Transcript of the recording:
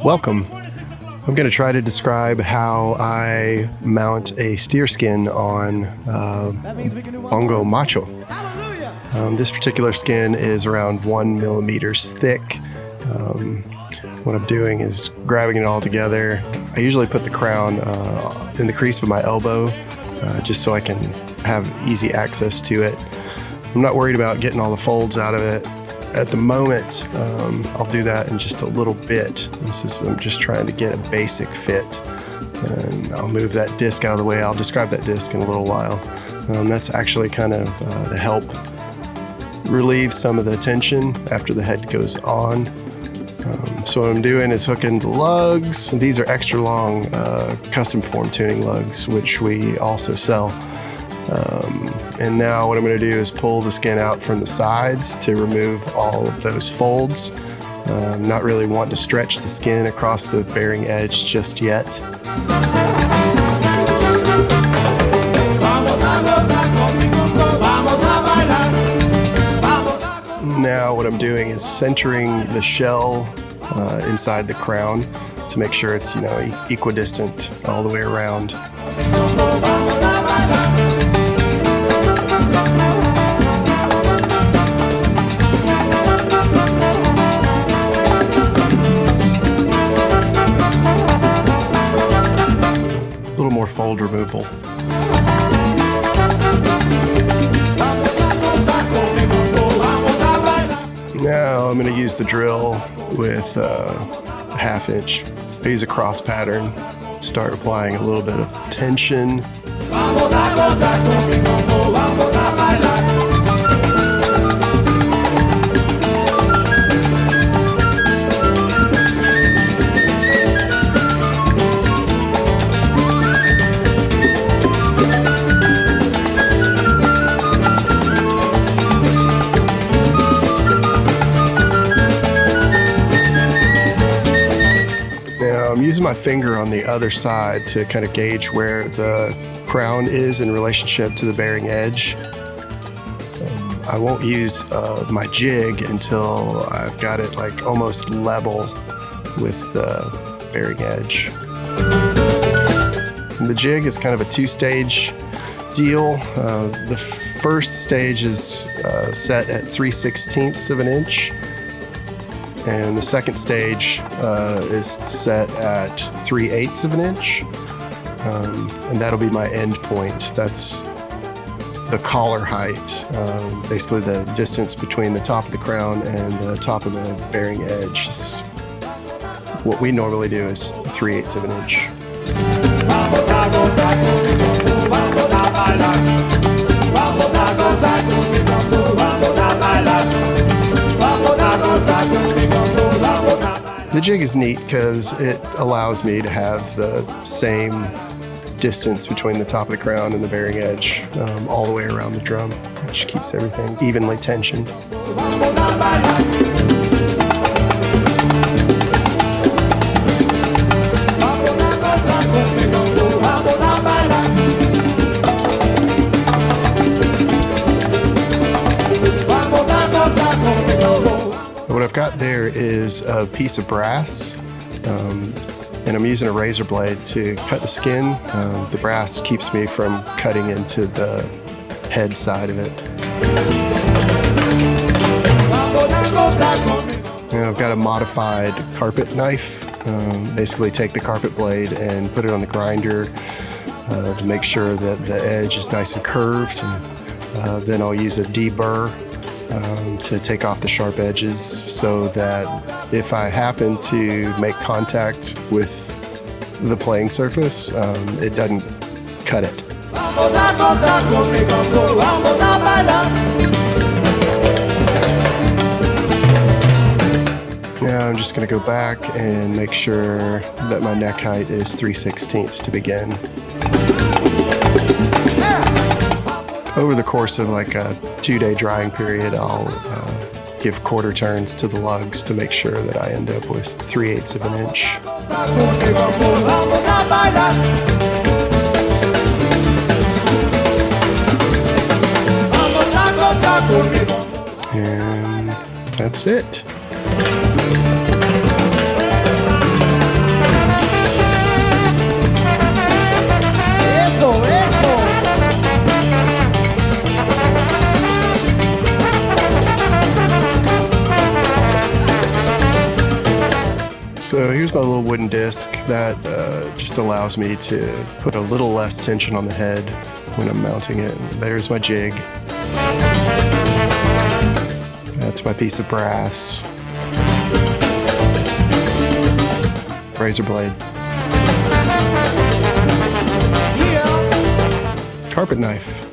Welcome. I'm going to try to describe how I mount a steer skin on Bongo Macho. This particular skin is around 1 millimeters thick. What I'm doing is grabbing it all together. I usually put the crown in the crease of my elbow just so I can have easy access to it. I'm not worried about getting all the folds out of it. At the moment, I'll do that in just a little bit. I'm just trying to get a basic fit. And I'll move that disc out of the way. I'll describe that disc in a little while. That's actually kind of to help relieve some of the tension after the head goes on. So what I'm doing is hooking the lugs. These are extra long custom form tuning lugs, which we also sell. And now what I'm going to do is pull the skin out from the sides to remove all of those folds. I'm not really wanting to stretch the skin across the bearing edge just yet. Now what I'm doing is centering the shell inside the crown to make sure it's, equidistant all the way around. A little more fold removal. Now I'm going to use the drill with a 1/2 inch. I use a cross pattern. Start applying a little bit of tension. I'm using my finger on the other side to kind of gauge where the crown is in relationship to the bearing edge. I won't use my jig until I've got it like almost level with the bearing edge. And the jig is kind of a 2-stage deal. The first stage is set at 3/16 of an inch. And the second stage is set at 3/8 of an inch. And that'll be my end point. That's the collar height, basically the distance between the top of the crown and the top of the bearing edge. What we normally do is 3/8 of an inch. The jig is neat because it allows me to have the same distance between the top of the crown and the bearing edge all the way around the drum, which keeps everything evenly tensioned. What I've got there is a piece of brass, and I'm using a razor blade to cut the skin. The brass keeps me from cutting into the head side of it. And I've got a modified carpet knife. Basically take the carpet blade and put it on the grinder to make sure that the edge is nice and curved. And then I'll use a deburr to take off the sharp edges so that if I happen to make contact with the playing surface, it doesn't cut it. Now I'm just going to go back and make sure that my neck height is 3/16 to begin. Over the course of like a 2-day drying period, I'll give quarter turns to the lugs to make sure that I end up with 3/8 of an inch. And that's it. So here's my little wooden disc that just allows me to put a little less tension on the head when I'm mounting it. There's my jig. That's my piece of brass. Razor blade. Carpet knife.